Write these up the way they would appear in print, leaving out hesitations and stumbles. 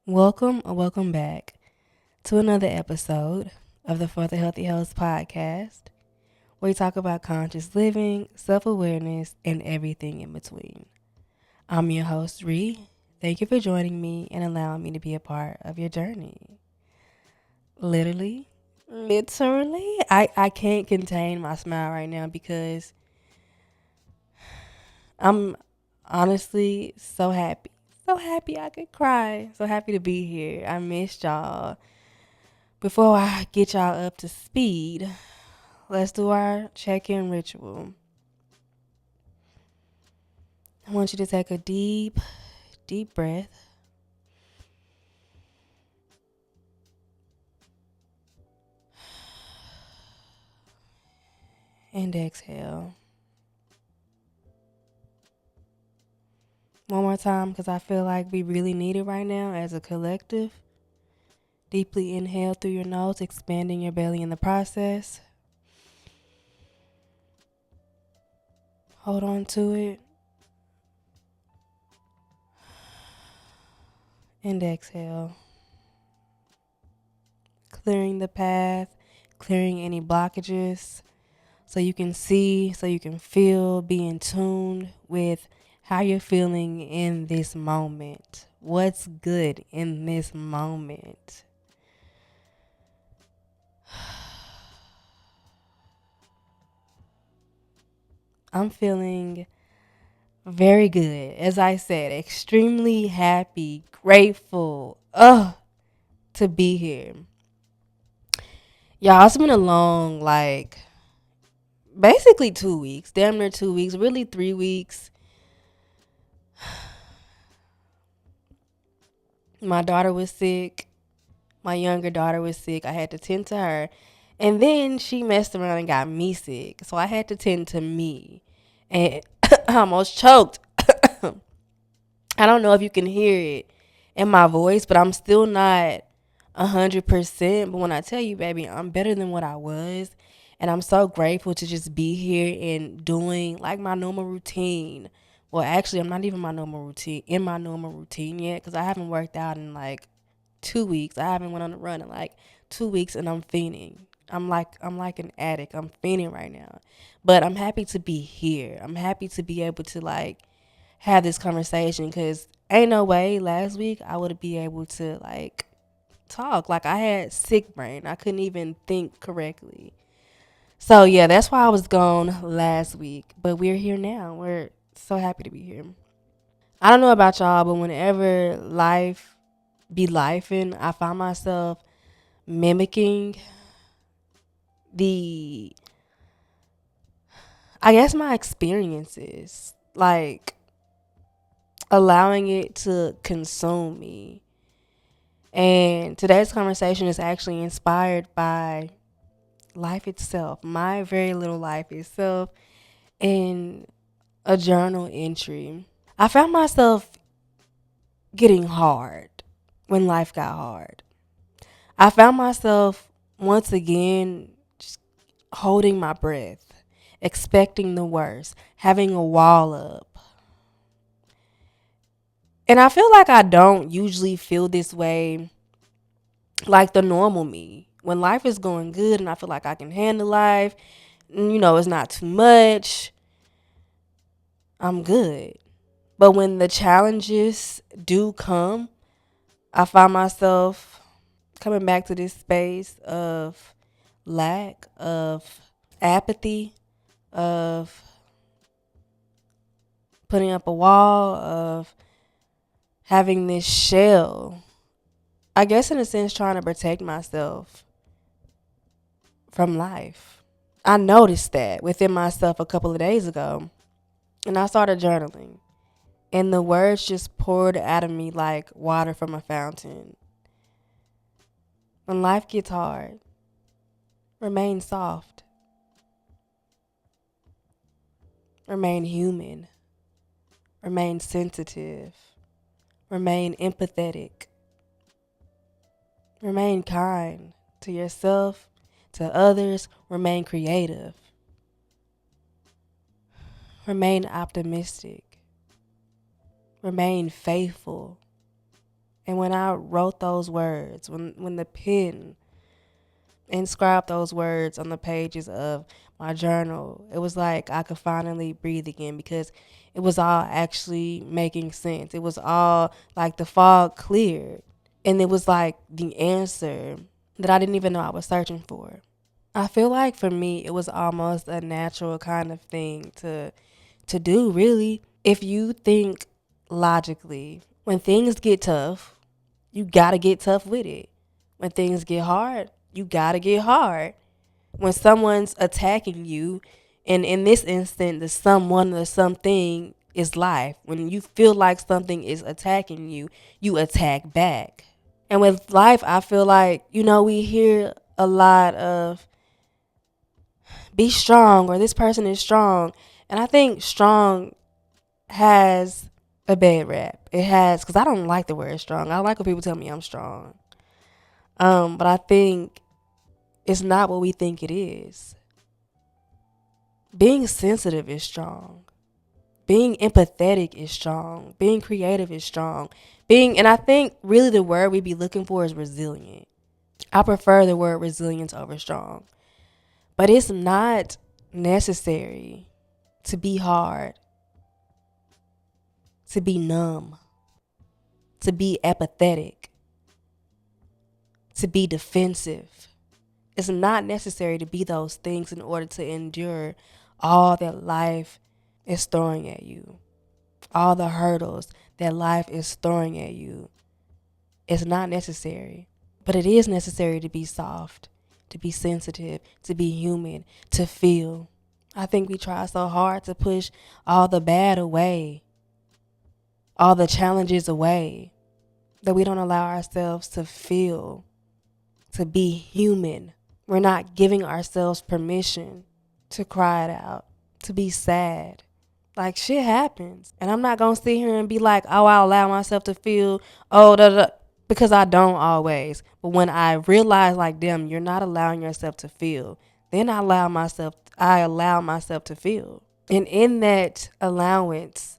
Welcome or welcome back to another episode of the For the Healthy Host podcast, where we talk about conscious living, self-awareness, and everything in between. I'm your host, Ree. Thank you for joining me and allowing me to be a part of your journey. Literally, I can't contain my smile right now because I'm honestly so happy. So happy I could cry. So happy to be here. I missed y'all. Before I get y'all up to speed, let's do our check-in ritual. I want you to take a deep breath and exhale. One more time because I feel like we really need it right now as a collective. Deeply inhale through your nose, expanding your belly in the process. Hold on to it and exhale. Clearing the path, clearing any blockages so you can see, so you can feel, be in tune with how you're feeling in this moment. What's good in this moment? I'm feeling very good. As I said, extremely happy, grateful, to be here. Y'all, it's been a long, basically 2 weeks, damn near 2 weeks, really 3 weeks. My daughter was sick. My younger daughter was sick. I had to tend to her. And then she messed around and got me sick. So I had to tend to me. And I almost choked. I don't know if you can hear it in my voice, but I'm still not 100%. But when I tell you, baby, I'm better than what I was. And I'm so grateful to just be here and doing like my normal routine. Well, actually, I'm not even my normal routine yet because I haven't worked out in like 2 weeks. I haven't went on a run in like 2 weeks, and I'm fiending. I'm like an addict. I'm fiending right now, but I'm happy to be here. I'm happy to be able to like have this conversation because ain't no way last week I would be able to like talk. Like I had sick brain. I couldn't even think correctly. So yeah, that's why I was gone last week. But we're here now. We're so happy to be here. I don't know about y'all, but whenever life be lifing, I find myself mimicking the I guess my experiences, like allowing it to consume me. And today's conversation is actually inspired by life itself, my very little life itself, in a journal entry. I found myself getting hard when life got hard. I found myself once again just holding my breath, expecting the worst, having a wall up. And I feel like I don't usually feel this way like the normal me. When life is going good and I feel like I can handle life, it's not too much, I'm good. But when the challenges do come, I find myself coming back to this space of lack, of apathy, of putting up a wall, of having this shell. I guess in a sense trying to protect myself from life. I noticed that within myself a couple of days ago, and I started journaling. And the words just poured out of me like water from a fountain. When life gets hard, remain soft, remain human, remain sensitive, remain empathetic, remain kind to yourself, to others, remain creative, remain optimistic, remain faithful, And when I wrote those words, when the pen inscribed those words on the pages of my journal, it was like I could finally breathe again because it was all actually making sense. It was all like the fog cleared. And it was like the answer that I didn't even know I was searching for. I feel like for me, it was almost a natural kind of thing to do, really. If you think logically, when things get tough, you gotta get tough with it. When things get hard, you gotta get hard. When someone's attacking you, and in this instant, the someone or something is life. When you feel like something is attacking you, you attack back. And with life, I feel like, we hear a lot of be strong or this person is strong. And I think strong has a bad rap. It has, because I don't like the word strong. I like when people tell me I'm strong. But I think it's not what we think it is. Being sensitive is strong. Being empathetic is strong. Being creative is strong. And I think really the word we be looking for is resilient. I prefer the word resilience over strong. But it's not necessary to be hard, to be numb, to be apathetic, to be defensive. It's not necessary to be those things in order to endure all that life is throwing at you, all the hurdles that life is throwing at you. It's not necessary, but it is necessary to be soft, to be sensitive, to be human, to feel. I think we try so hard to push all the bad away, all the challenges away, that we don't allow ourselves to feel, to be human. We're not giving ourselves permission to cry it out, to be sad. Like, shit happens. And I'm not going to sit here and be like, oh, I allow myself to feel, because I don't always. But when I realize, like, damn, you're not allowing yourself to feel, then I allow myself to feel. And in that allowance,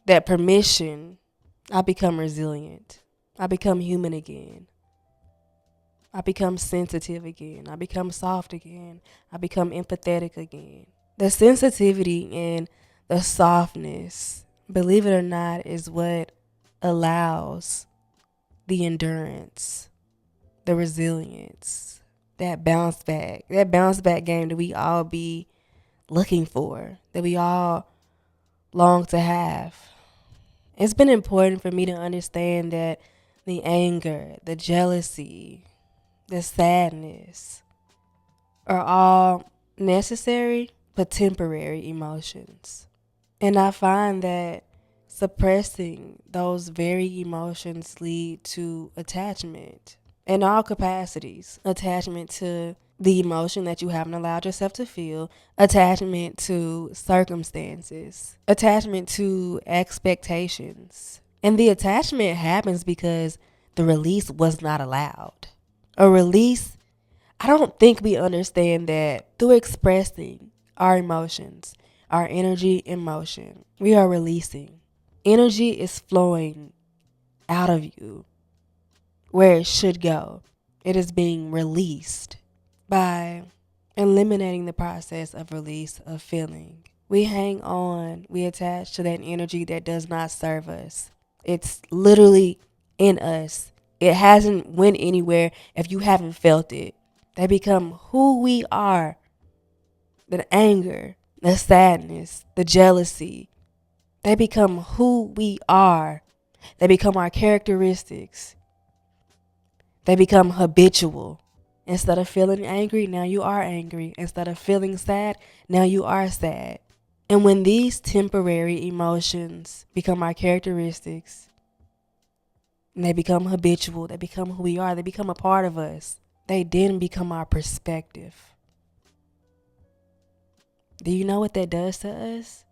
that permission, I become resilient. I become human again. I become sensitive again. I become soft again. I become empathetic again. The sensitivity and the softness, believe it or not, is what allows the endurance, the resilience, that bounce back game that we all be looking for, that we all long to have. It's been important for me to understand that the anger, the jealousy, the sadness are all necessary but temporary emotions. And I find that suppressing those very emotions lead to attachment in all capacities. Attachment to the emotion that you haven't allowed yourself to feel, attachment to circumstances, attachment to expectations. And the attachment happens because the release was not allowed. A release, I don't think we understand that through expressing our emotions, our energy in motion, we are releasing. Energy is flowing out of you where it should go. It is being released by eliminating the process of release of feeling. We hang on, we attach to that energy that does not serve us. It's literally in us. It hasn't went anywhere if you haven't felt it. They become who we are. The anger, the sadness, the jealousy. They become who we are. They become our characteristics. They become habitual. Instead of feeling angry, now you are angry. Instead of feeling sad, now you are sad. And when these temporary emotions become our characteristics, and they become habitual, they become who we are, they become a part of us, they then become our perspective. Do you know what that does to us?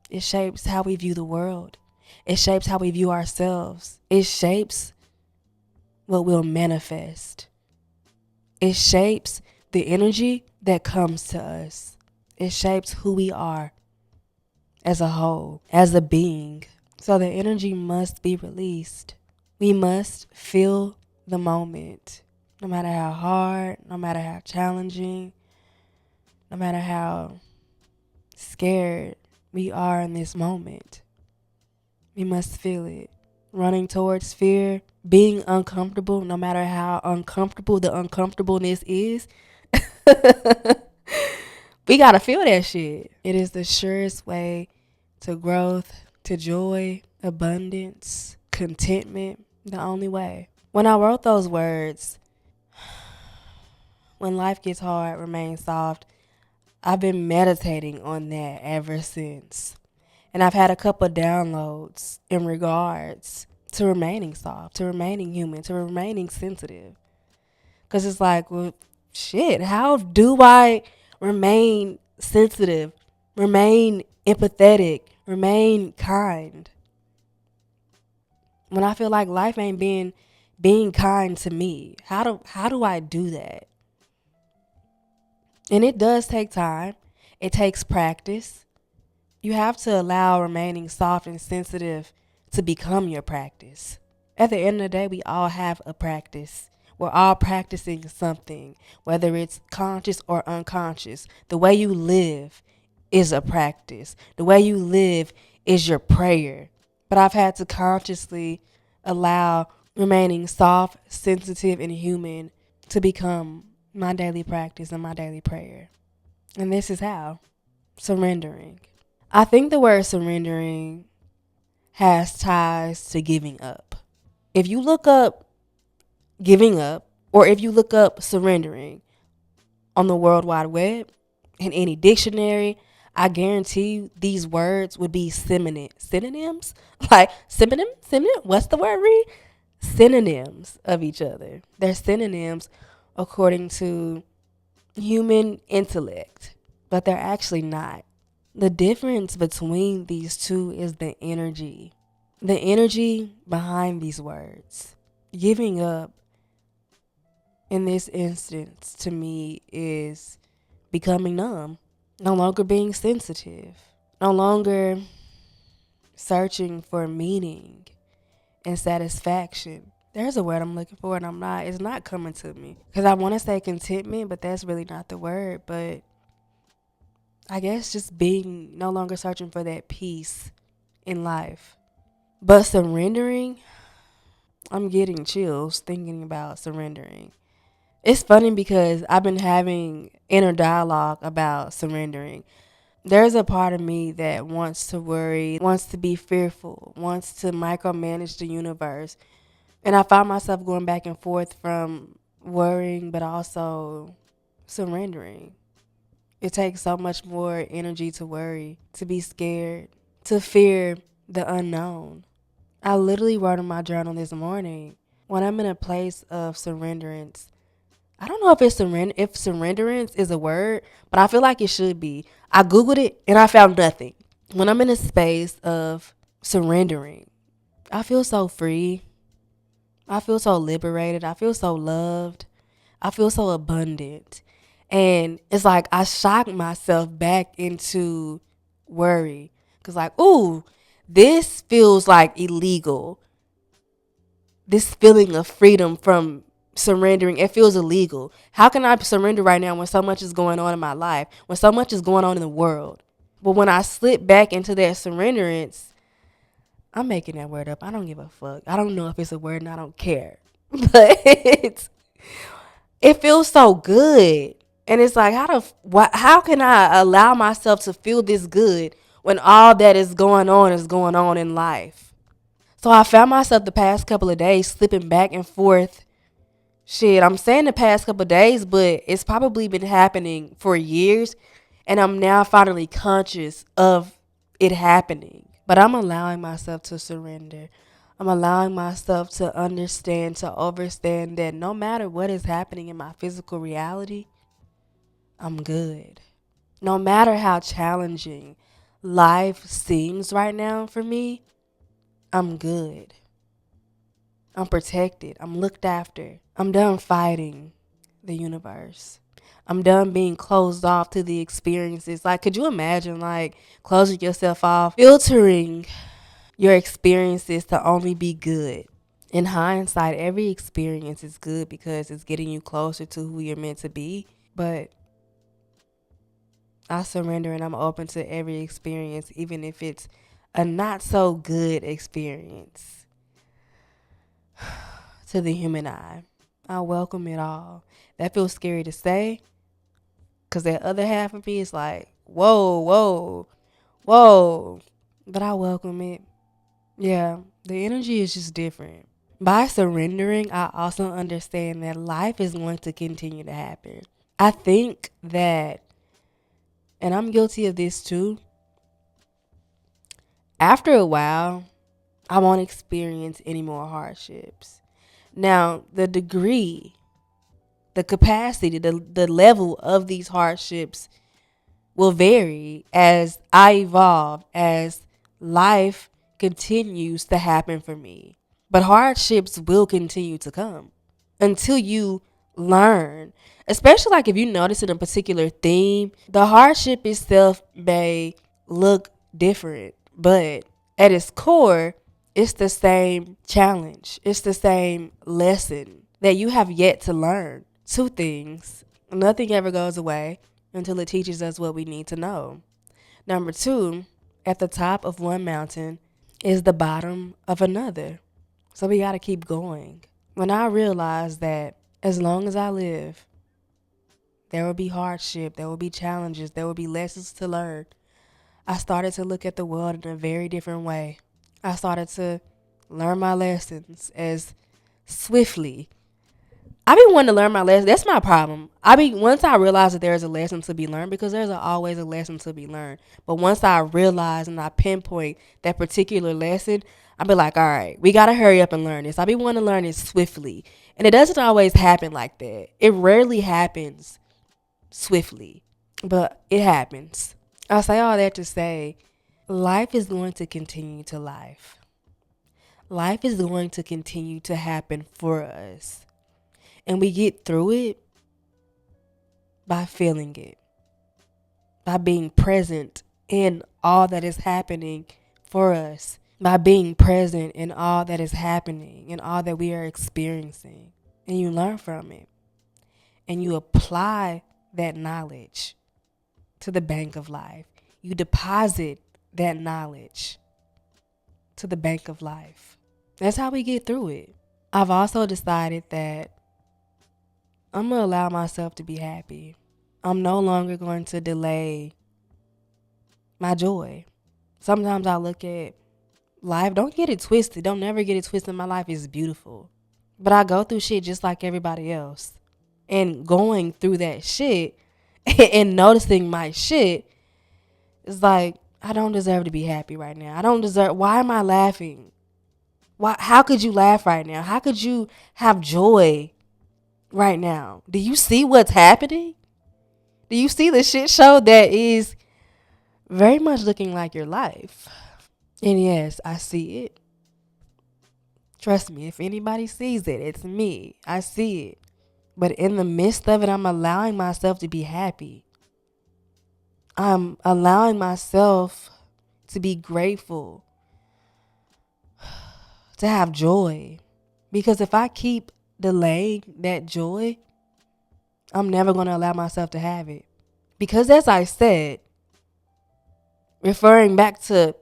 It shapes how we view the world. It shapes how we view ourselves. It shapes what we'll manifest. It shapes the energy that comes to us. It shapes who we are as a whole, as a being. So the energy must be released. We must feel the moment, no matter how hard, no matter how challenging, no matter how scared we are in this moment. We must feel it. Running towards fear, being uncomfortable, no matter how uncomfortable the uncomfortableness is, we gotta feel that shit. It is the surest way to growth, to joy, abundance, contentment, the only way. When I wrote those words, when life gets hard, remain soft, I've been meditating on that ever since. And I've had a couple of downloads in regards to remaining soft, to remaining human, to remaining sensitive. Because it's like, well, shit, how do I remain sensitive, remain empathetic, remain kind when I feel like life ain't being kind to me? How do I do that? And it does take time. It takes practice. You have to allow remaining soft and sensitive to become your practice. At the end of the day, we all have a practice. We're all practicing something, whether it's conscious or unconscious. The way you live is a practice. The way you live is your prayer. But I've had to consciously allow remaining soft, sensitive, and human to become my daily practice and my daily prayer. And this is how: surrendering. I think the word surrendering has ties to giving up. If you look up giving up, or if you look up surrendering on the World Wide Web, in any dictionary, I guarantee you these words would be synonyms? Like synonym? What's the word, Reed? Synonyms of each other. They're synonyms according to human intellect, but they're actually not. The difference between these two is the energy. The energy behind these words. Giving up in this instance to me is becoming numb, no longer being sensitive, no longer searching for meaning and satisfaction. There's a word I'm looking for and it's not coming to me. Because I want to say contentment, but that's really not the word. But I guess just being no longer searching for that peace in life. But surrendering, I'm getting chills thinking about surrendering. It's funny because I've been having inner dialogue about surrendering. There's a part of me that wants to worry, wants to be fearful, wants to micromanage the universe. And I find myself going back and forth from worrying, but also surrendering. It takes so much more energy to worry, to be scared, to fear the unknown. I literally wrote in my journal this morning, when I'm in a place of surrenderance, I don't know if if surrenderance is a word, but I feel like it should be. I Googled it and I found nothing. When I'm in a space of surrendering, I feel so free. I feel so liberated. I feel so loved. I feel so abundant. And it's like I shock myself back into worry. Because, like, ooh, this feels like illegal. This feeling of freedom from surrendering, it feels illegal. How can I surrender right now when so much is going on in my life, when so much is going on in the world? But when I slip back into that surrenderance, I'm making that word up. I don't give a fuck. I don't know if it's a word and I don't care. But it feels so good. And it's like, how can I allow myself to feel this good when all that is going on in life? So I found myself the past couple of days slipping back and forth. Shit, I'm saying the past couple of days, but it's probably been happening for years. And I'm now finally conscious of it happening. But I'm allowing myself to surrender. I'm allowing myself to understand, to overstand that no matter what is happening in my physical reality, I'm good. No matter how challenging life seems right now for me, I'm good. I'm protected. I'm looked after. I'm done fighting the universe. I'm done being closed off to the experiences. Like, could you imagine, like, closing yourself off, filtering your experiences to only be good In hindsight, every experience is good because it's getting you closer to who you're meant to be. But I surrender and I'm open to every experience, even if it's a not so good experience to the human eye. I welcome it all. That feels scary to say because that other half of me is like, whoa, whoa, whoa. But I welcome it. Yeah, the energy is just different. By surrendering, I also understand that life is going to continue to happen. I think that, and I'm guilty of this too, after a while, I won't experience any more hardships. Now, the degree, the capacity, the level of these hardships will vary as I evolve, as life continues to happen for me. But hardships will continue to come until you learn. Especially like if you notice in a particular theme, the hardship itself may look different, but at its core, it's the same challenge. It's the same lesson that you have yet to learn. Two things. Nothing ever goes away until it teaches us what we need to know. Number two, at the top of one mountain is the bottom of another. So we got to keep going. When I realized that as long as I live, there will be hardship, there will be challenges, there will be lessons to learn, I started to look at the world in a very different way. I started to learn my lessons as swiftly. I be wanting to learn my lesson. That's my problem. Once I realize that there's a lesson to be learned, because there's always a lesson to be learned. But once I realize and I pinpoint that particular lesson, I be like, all right, we gotta hurry up and learn this. I be wanting to learn it swiftly, and it doesn't always happen like that. It rarely happens swiftly, but it happens. I say all that to say, life is going to continue to life. Life is going to continue to happen for us. And we get through it by feeling it, by being present in all that is happening for us, by being present in all that is happening and all that we are experiencing. And you learn from it. And you apply that knowledge to the bank of life. You deposit that knowledge to the bank of life. That's how we get through it. I've also decided that I'm going to allow myself to be happy. I'm no longer going to delay my joy. Sometimes I look at life, don't get it twisted. Don't never get it twisted. My life is beautiful. But I go through shit just like everybody else. And going through that shit and noticing my shit is like, I don't deserve to be happy right now. Why am I laughing? How could you laugh right now? How could you have joy right now? Do you see what's happening? Do you see the shit show that is very much looking like your life? And yes, I see it. Trust me, if anybody sees it, it's me. I see it. But in the midst of it, I'm allowing myself to be happy. I'm allowing myself to be grateful, to have joy. Because if I keep delaying that joy, I'm never going to allow myself to have it. Because as I said, referring back to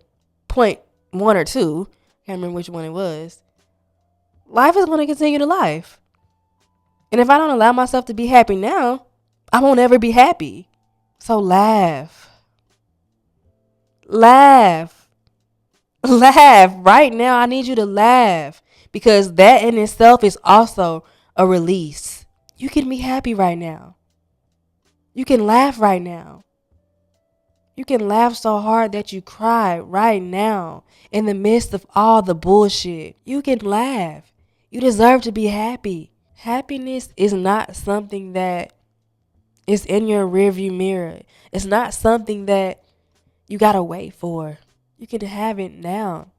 point 1 or 2, can't remember which one it was, life is going to continue to life. And if I don't allow myself to be happy now, I won't ever be happy. So laugh. Laugh. Laugh. Right now, I need you to laugh. Because that in itself is also a release. You can be happy right now. You can laugh right now. You can laugh so hard that you cry right now in the midst of all the bullshit. You can laugh. You deserve to be happy. Happiness is not something that is in your rearview mirror. It's not something that you gotta wait for. You can have it now.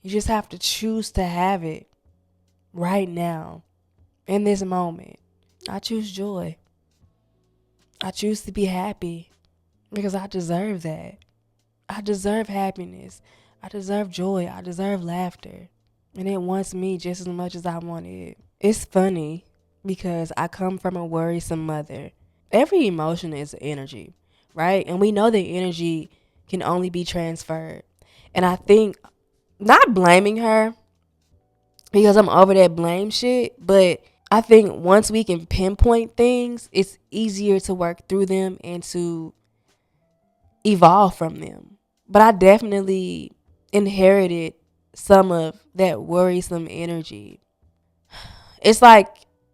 You just have to choose to have it right now, in this moment. I choose joy. I choose to be happy because I deserve that. I deserve happiness. I deserve joy. I deserve laughter. And it wants me just as much as I want it. It's funny because I come from a worrisome mother. Every emotion is energy, right? And we know that energy can only be transferred. And I think, not blaming her because I'm over that blame shit, but I think once we can pinpoint things, it's easier to work through them and to evolve from them. But I definitely inherited some of that worrisome energy. It's like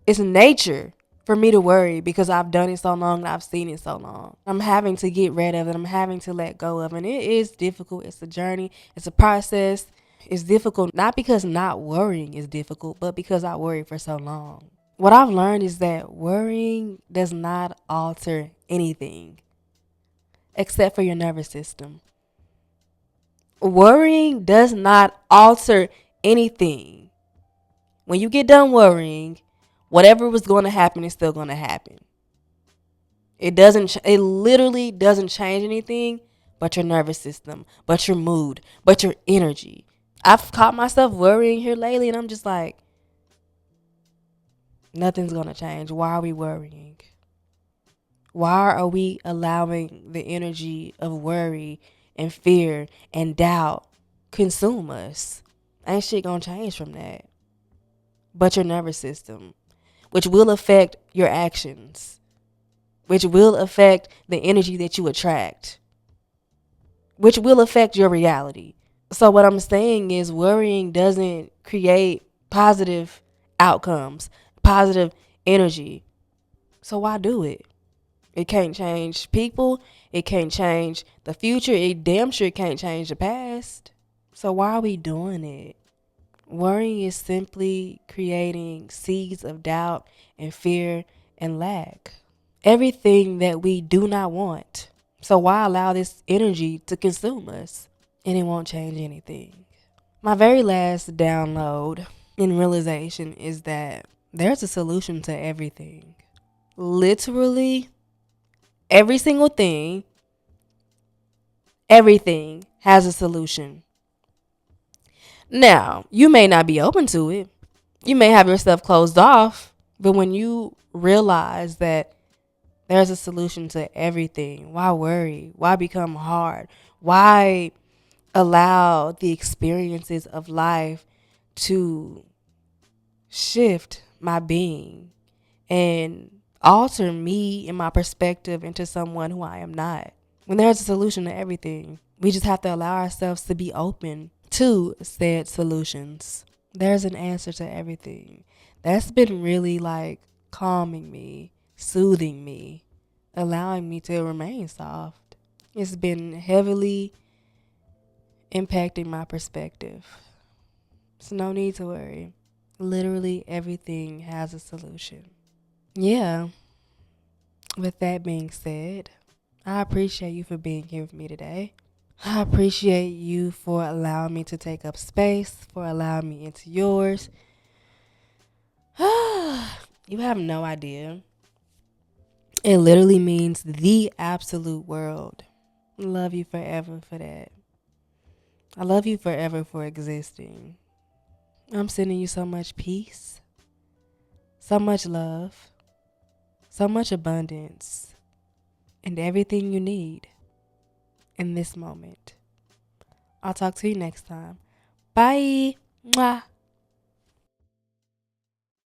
it's nature for me to worry because I've done it so long and I've seen it so long. I'm having to get rid of it. I'm having to let go of it. And it is difficult. It's a journey. It's a process. It's difficult not because not worrying is difficult, but because I worried for so long. What I've learned is that worrying does not alter anything except for your nervous system. Worrying does not alter anything. When you get done worrying, whatever was going to happen is still going to happen. It literally doesn't change anything but your nervous system, but your mood, but your energy. I've caught myself worrying here lately and I'm just like, nothing's going to change. Why are we worrying? Why are we allowing the energy of worry and fear and doubt consume us? Ain't shit gonna change from that. But your nervous system, which will affect your actions, which will affect the energy that you attract, which will affect your reality. So what I'm saying is worrying doesn't create positive outcomes, positive energy. So why do it? It can't change people. It can't change the future. It damn sure can't change the past. So why are we doing it? Worrying is simply creating seeds of doubt and fear and lack. Everything that we do not want. So why allow this energy to consume us? And it won't change anything. My very last download and realization is that there's a solution to everything. Literally, every single thing, everything has a solution. Now, you may not be open to it. You may have yourself closed off, but when you realize that there's a solution to everything, why worry? Why become hard? Why allow the experiences of life to shift my being and alter me and my perspective into someone who I am not? When there's a solution to everything, we just have to allow ourselves to be open to said solutions. There's an answer to everything. That's been really like calming me, soothing me, allowing me to remain soft. It's been heavily impacting my perspective. So no need to worry. Literally everything has a solution. Yeah, with that being said, I appreciate you for being here with me today. I appreciate you for allowing me to take up space, for allowing me into yours. You have no idea. It literally means the absolute world. I love you forever for that. I love you forever for existing. I'm sending you so much peace, so much love, so much abundance, and everything you need in this moment. I'll talk to you next time. Bye. Mwah.